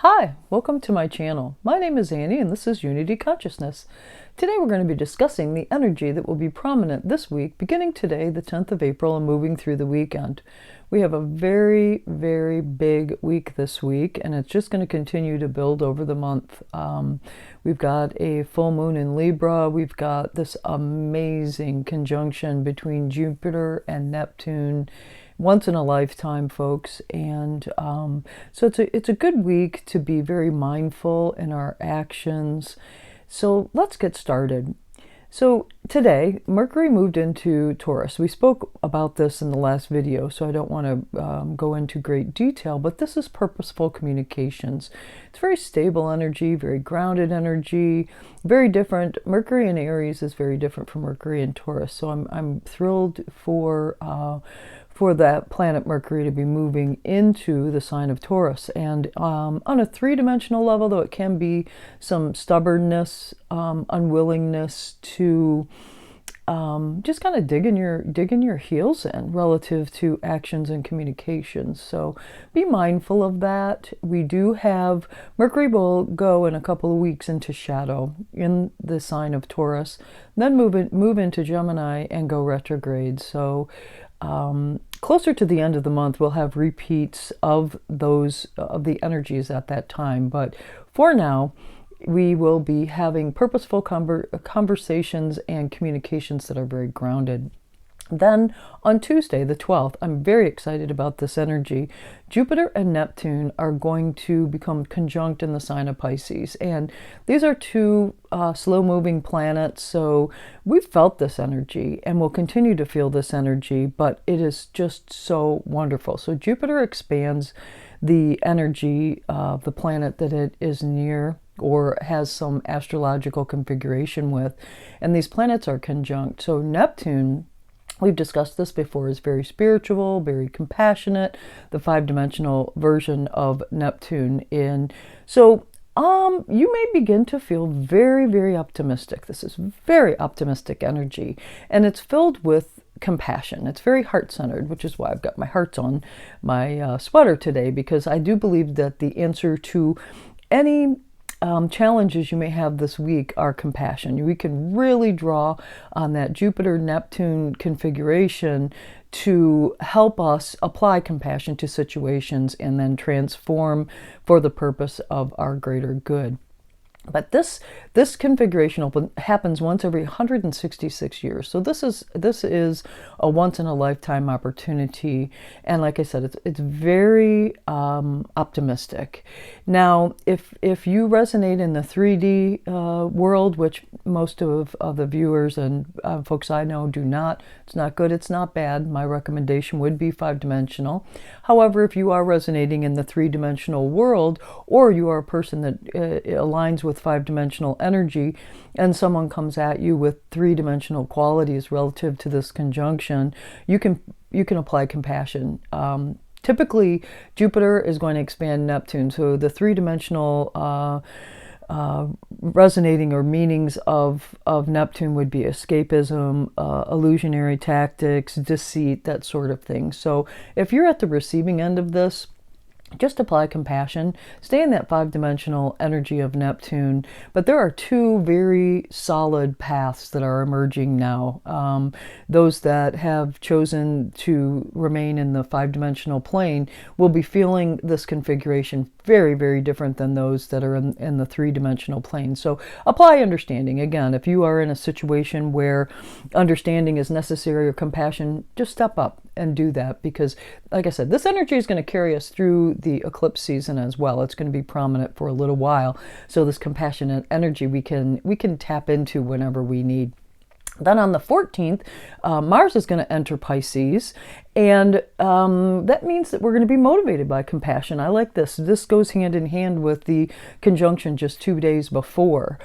Hi, welcome to my channel. My name is Annie and this is Unity Consciousness. Today we're going to be discussing the energy that will be prominent this week, beginning today, the 10th of April, and moving through the weekend. We have a very, very big week this week, and it's just going to continue to build over the month. We've got a full moon in Libra. We've got this amazing conjunction between Jupiter and Neptune. Once in a lifetime, folks, and so it's a good week to be very mindful in our actions. So let's get started. So today, Mercury moved into Taurus. We spoke about this in the last video, so I don't want to go into great detail, but this is purposeful communications. It's very stable energy, very grounded energy, very different. Mercury in Aries is very different from Mercury in Taurus, so I'm thrilled for that planet Mercury to be moving into the sign of Taurus. And on a three-dimensional level, though, it can be some stubbornness, unwillingness to just kind of dig in your heels in relative to actions and communications. So be mindful of that. We do have Mercury will go in a couple of weeks into shadow in the sign of Taurus, then move into Gemini and go retrograde. So closer to the end of the month, we'll have repeats of the energies at that time. But for now, we will be having purposeful conversations and communications that are very grounded. Then on Tuesday, the 12th, I'm very excited about this energy. Jupiter and Neptune are going to become conjunct in the sign of Pisces. And these are two slow-moving planets, so we've felt this energy and will continue to feel this energy, but it is just so wonderful. So Jupiter expands the energy of the planet that it is near or has some astrological configuration with. And these planets are conjunct. So Neptune, we've discussed this before, is very spiritual, very compassionate, the five-dimensional version of Neptune. And so you may begin to feel very, very optimistic. This is very optimistic energy, and it's filled with compassion. It's very heart-centered, which is why I've got my hearts on my sweater today, because I do believe that the answer to any challenges you may have this week are compassion. We can really draw on that Jupiter-Neptune configuration to help us apply compassion to situations and then transform for the purpose of our greater good. But this configuration happens once every 166 years. So this is a once in a lifetime opportunity. And like I said, it's very optimistic. Now, if you resonate in the 3D world, which most of the viewers and folks I know do not, it's not good, it's not bad. My recommendation would be five-dimensional. However, if you are resonating in the three-dimensional world, or you are a person that aligns with five-dimensional energy, and someone comes at you with three-dimensional qualities relative to this conjunction, you can apply compassion. Typically, Jupiter is going to expand Neptune, so the three-dimensional resonating or meanings of Neptune would be escapism, illusionary tactics, deceit, that sort of thing. So if you're at the receiving end of this, just apply compassion, stay in that five-dimensional energy of Neptune. But there are two very solid paths that are emerging now. Those that have chosen to remain in the five-dimensional plane will be feeling this configuration very, very different than those that are in the three-dimensional plane. So apply understanding. Again, if you are in a situation where understanding is necessary or compassion, just step up and do that, because like I said, this energy is going to carry us through the eclipse season as well. It's going to be prominent for a little while. So this compassionate energy we can tap into whenever we need. Then on the 14th, Mars is going to enter Pisces, and that means that we're going to be motivated by compassion. I like this. This goes hand in hand with the conjunction just 2 days before.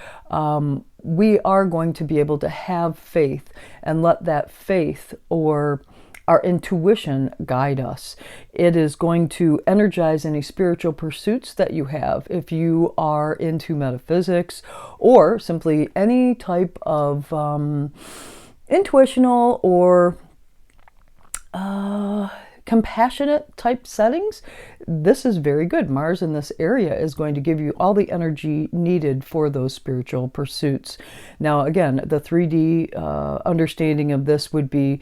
We are going to be able to have faith and let that faith or our intuition guide us. It is going to energize any spiritual pursuits that you have. If you are into metaphysics or simply any type of intuitional or compassionate type settings, this is very good. Mars in this area is going to give you all the energy needed for those spiritual pursuits. Now, again, the 3D understanding of this would be,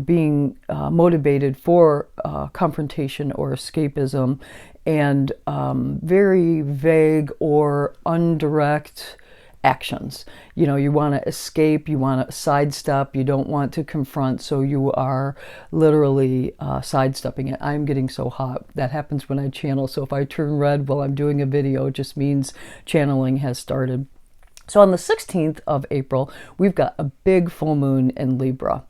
being motivated for confrontation or escapism, and very vague or indirect actions. You want to escape, you want to sidestep, you don't want to confront, so you are literally sidestepping it. I'm getting so hot. That happens when I channel, so if I turn red while I'm doing a video, it just means channeling has started. So on the 16th of April, we've got a big full moon in Libra.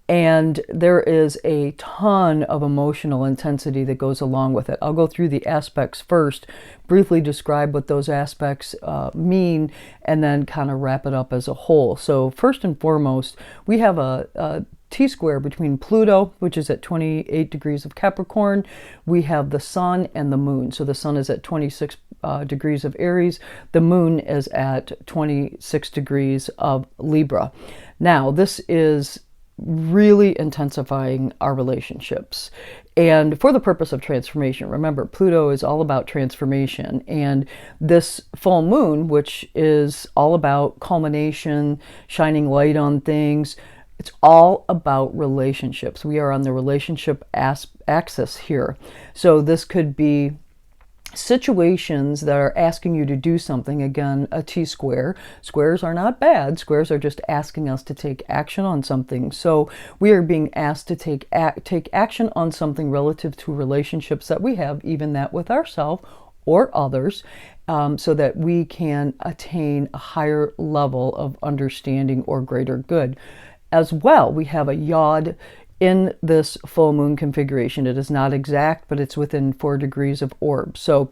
And there is a ton of emotional intensity that goes along with it. I'll go through the aspects first, briefly describe what those aspects mean, and then kind of wrap it up as a whole. So first and foremost, we have a T-square between Pluto, which is at 28 degrees of Capricorn. We have the Sun and the Moon. So the Sun is at 26 degrees of Aries. The Moon is at 26 degrees of Libra. Now, this is really intensifying our relationships, and for the purpose of transformation. Remember, Pluto is all about transformation, and this full moon, which is all about culmination, shining light on things, it's all about relationships. We are on the relationship axis here. So this could be situations that are asking you to do something. Again, a T-square. Squares are not bad. Squares are just asking us to take action on something. So we are being asked to take action on something relative to relationships that we have, even that with ourselves or others, so that we can attain a higher level of understanding or greater good. As well, we have a yod in this full moon configuration. It is not exact, but it's within 4 degrees of orb. So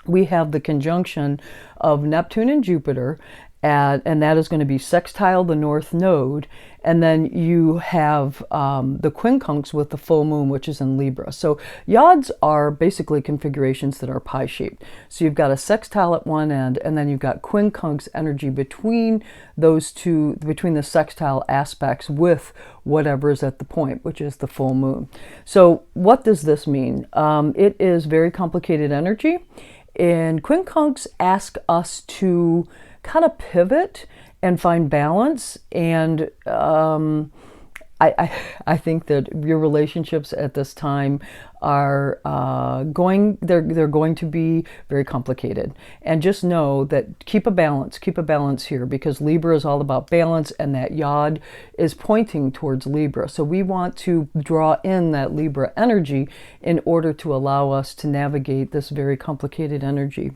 we have the conjunction of Neptune and Jupiter, and that is going to be sextile the north node. And then you have the quincunx with the full moon, which is in Libra. So yods are basically configurations that are pie-shaped. So you've got a sextile at one end, and then you've got quincunx energy between those two, between the sextile aspects with whatever is at the point, which is the full moon. So what does this mean? It is very complicated energy, and quincunx asks us to kind of pivot and find balance. And I think that your relationships at this time are they're going to be very complicated. And just know that keep a balance here, because Libra is all about balance, and that yod is pointing towards Libra. So we want to draw in that Libra energy in order to allow us to navigate this very complicated energy.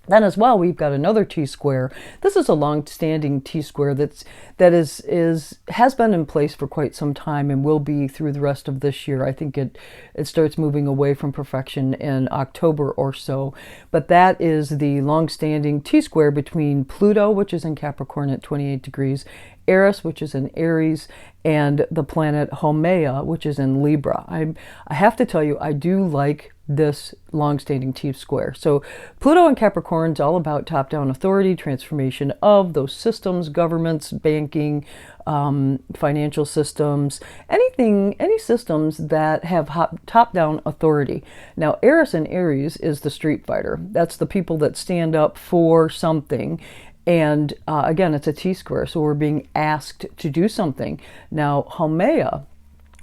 Then as well, we've got another T-square. This is a long-standing T-square that has been in place for quite some time and will be through the rest of this year. I think it starts moving away from perfection in October or so. But that is the long-standing T-square between Pluto, which is in Capricorn at 28 degrees, Eris, which is in Aries, and the planet Haumea, which is in Libra. I have to tell you, I do like this long-standing T-square. So Pluto in Capricorn is all about top-down authority, transformation of those systems, governments, banking, financial systems, any systems that have top-down authority. Now, Eris in Aries is the street fighter. That's the people that stand up for something. And again, it's a T-square, so we're being asked to do something. Now, Haumea,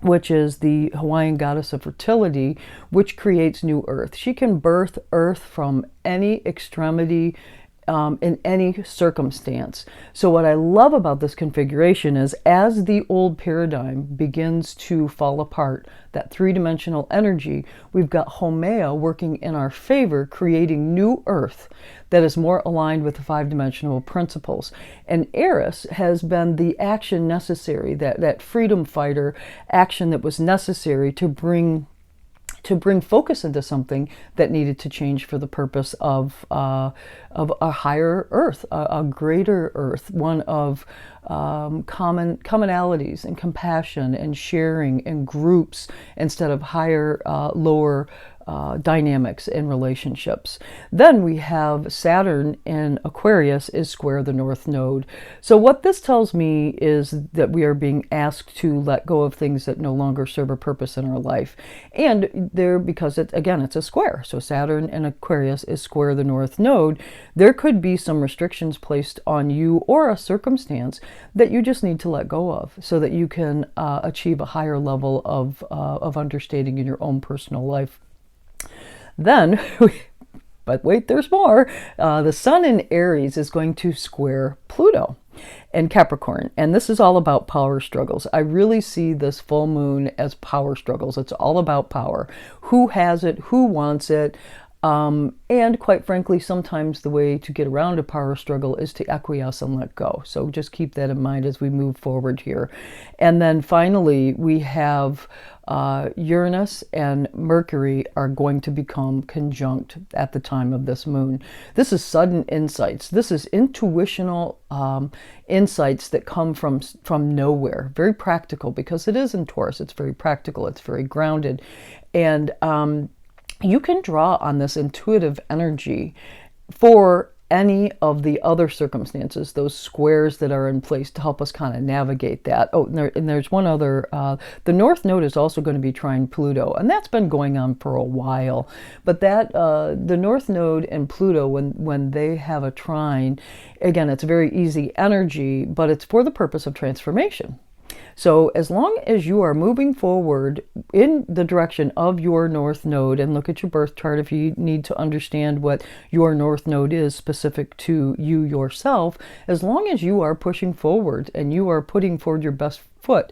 which is the Hawaiian goddess of fertility, which creates new earth. She can birth earth from any extremity, in any circumstance. So what I love about this configuration is, as the old paradigm begins to fall apart, that three-dimensional energy, we've got Haumea working in our favor, creating new earth that is more aligned with the five-dimensional principles. And Eris has been the action necessary, that freedom fighter action that was necessary to bring focus into something that needed to change for the purpose of a higher earth, a greater earth, one of commonalities and compassion and sharing and groups, instead of higher, lower dynamics in relationships. Then we have Saturn in Aquarius is square the North Node. So what this tells me is that we are being asked to let go of things that no longer serve a purpose in our life. And because it's a square. So Saturn in Aquarius is square the North Node. There could be some restrictions placed on you or a circumstance that you just need to let go of so that you can achieve a higher level of understanding in your own personal life. Then, but wait, there's more. The Sun in Aries is going to square Pluto and Capricorn. And this is all about power struggles. I really see this full moon as power struggles. It's all about power. Who has it? Who wants it? And quite frankly, sometimes the way to get around a power struggle is to acquiesce and let go. So just keep that in mind as we move forward here. And then finally, we have Uranus and Mercury are going to become conjunct at the time of this moon. This is sudden insights. This is intuitional insights that come from nowhere. Very practical because it is in Taurus. It's very practical. It's very grounded. And you can draw on this intuitive energy for any of the other circumstances, those squares that are in place to help us kind of navigate that. Oh, and there's one other, the North Node is also going to be trine Pluto, and that's been going on for a while. But that, the North Node and Pluto, when they have a trine, again, it's very easy energy, but it's for the purpose of transformation. So as long as you are moving forward in the direction of your North Node, and look at your birth chart if you need to understand what your North Node is specific to you yourself, as long as you are pushing forward and you are putting forward your best foot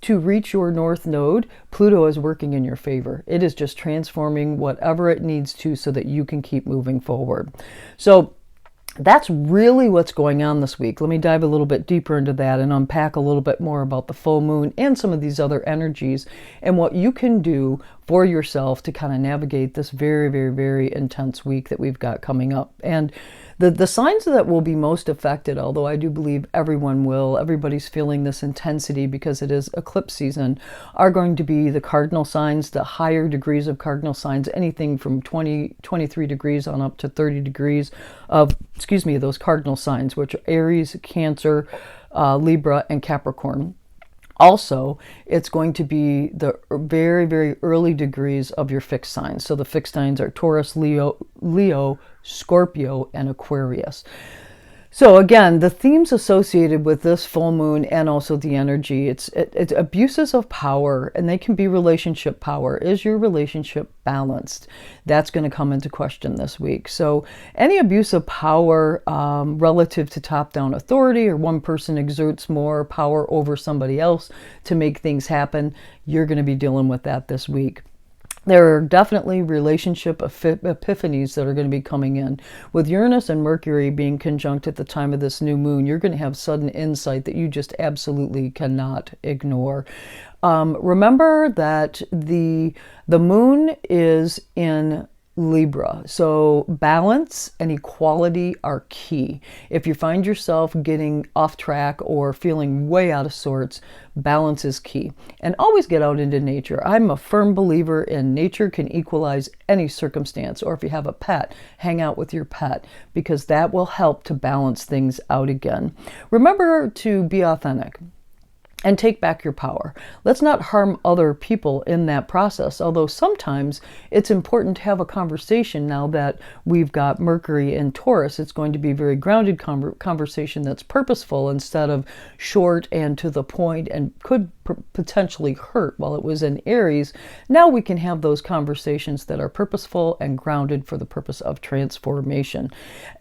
to reach your North Node, Pluto is working in your favor. It is just transforming whatever it needs to so that you can keep moving forward. So that's really what's going on this week. Let me dive a little bit deeper into that and unpack a little bit more about the full moon and some of these other energies and what you can do for yourself to kind of navigate this very, very, very intense week that we've got coming up. And the signs that will be most affected, although I do believe everybody's feeling this intensity because it is eclipse season, are going to be the cardinal signs, the higher degrees of cardinal signs, anything from 23 degrees on up to 30 degrees of, those cardinal signs, which are Aries, Cancer, Libra, and Capricorn. Also, it's going to be the very, very early degrees of your fixed signs. So the fixed signs are Taurus, Leo, Scorpio, and Aquarius. So again, the themes associated with this full moon and also the energy, it's abuses of power, and they can be relationship power. Is your relationship balanced? That's going to come into question this week. So any abuse of power relative to top-down authority, or one person exerts more power over somebody else to make things happen, you're going to be dealing with that this week. There are definitely relationship epiphanies that are going to be coming in. With Uranus and Mercury being conjunct at the time of this new moon, you're going to have sudden insight that you just absolutely cannot ignore. Remember that the moon is in Libra, so balance and equality are key. If you find yourself getting off track or feeling way out of sorts, balance is key. And always get out into nature. I'm a firm believer in nature can equalize any circumstance, or if you have a pet, hang out with your pet, because that will help to balance things out again. Remember to be authentic and take back your power. Let's not harm other people in that process, although sometimes it's important to have a conversation now that we've got Mercury in Taurus. It's going to be a very grounded conversation that's purposeful instead of short and to the point and could potentially hurt while it was in Aries. Now we can have those conversations that are purposeful and grounded for the purpose of transformation.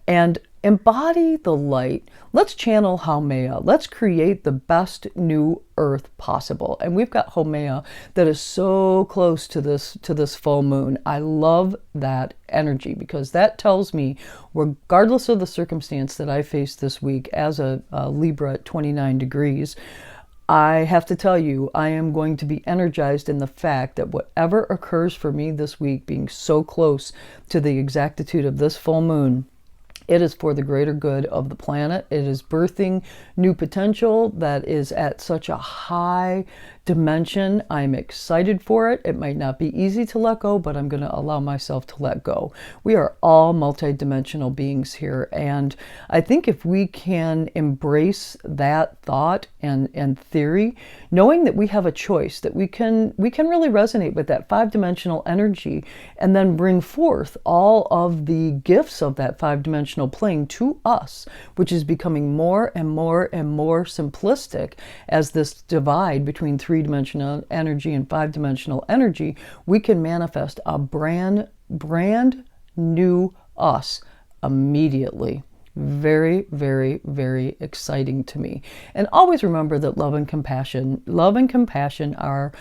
And embody the light. Let's channel Haumea. Let's create the best new earth possible. And we've got Haumea that is so close to this full moon. I love that energy because that tells me, regardless of the circumstance that I face this week as a Libra at 29 degrees, I have to tell you, I am going to be energized in the fact that whatever occurs for me this week, being so close to the exactitude of this full moon, it is for the greater good of the planet. It is birthing new potential that is at such a high dimension. I'm excited for it. It might not be easy to let go, but I'm going to allow myself to let go. We are all multidimensional beings here, and I think if we can embrace that thought and theory, knowing that we have a choice, that we can really resonate with that five-dimensional energy and then bring forth all of the gifts of that five-dimensional plane to us, which is becoming more and more and more simplistic as this divide between three-dimensional energy and five-dimensional energy. We can manifest a brand new us immediately. Very, very, very exciting to me. And always remember that love and compassion are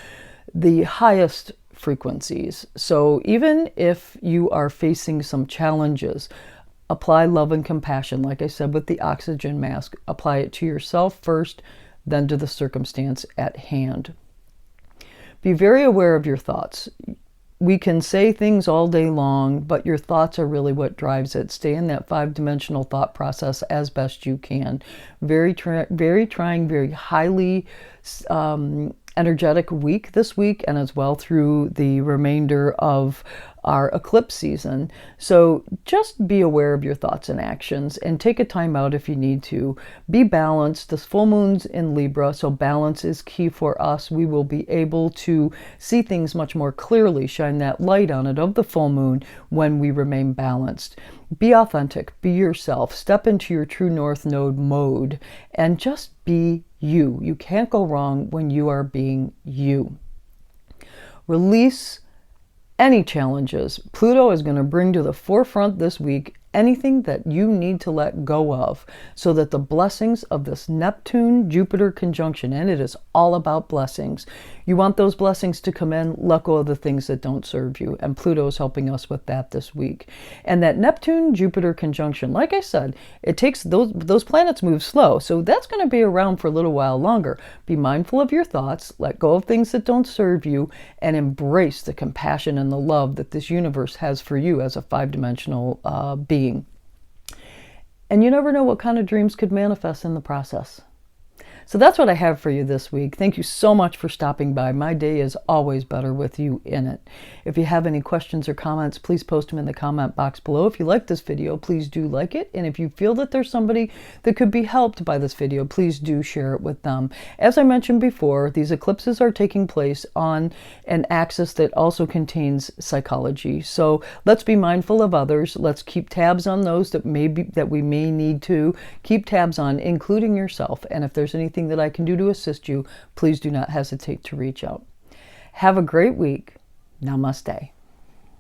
the highest frequencies. So even if you are facing some challenges, apply love and compassion. Like I said with the oxygen mask, apply it to yourself first, then to the circumstance at hand. Be very aware of your thoughts. We can say things all day long, but your thoughts are really what drives it. Stay in that five-dimensional thought process as best you can. Very trying, very highly energetic week this week, and as well through the remainder of our eclipse season. So just be aware of your thoughts and actions, and take a time out if you need to. Be balanced. This full moon's in Libra, so balance is key for us. We will be able to see things much more clearly, shine that light on it of the full moon when we remain balanced. Be authentic, be yourself, step into your true north node mode, and just be you. You can't go wrong when you are being you. Release any challenges. Pluto is going to bring to the forefront this week anything that you need to let go of, so that the blessings of this Neptune-Jupiter conjunction, and it is all about blessings, you want those blessings to come in, let go of the things that don't serve you, and Pluto is helping us with that this week. And that Neptune-Jupiter conjunction, like I said, it takes those planets move slow, so that's going to be around for a little while longer. Be mindful of your thoughts, let go of things that don't serve you, and embrace the compassion and the love that this universe has for you as a five-dimensional being. And you never know what kind of dreams could manifest in the process. So that's what I have for you this week. Thank you so much for stopping by. My day is always better with you in it. If you have any questions or comments, please post them in the comment box below. If you like this video, please do like it. And if you feel that there's somebody that could be helped by this video, please do share it with them. As I mentioned before, these eclipses are taking place on an axis that also contains psychology. So let's be mindful of others. Let's keep tabs on those that we may need to keep tabs on, including yourself. And if there's anything that I can do to assist you, please do not hesitate to reach out. Have a great week. Namaste.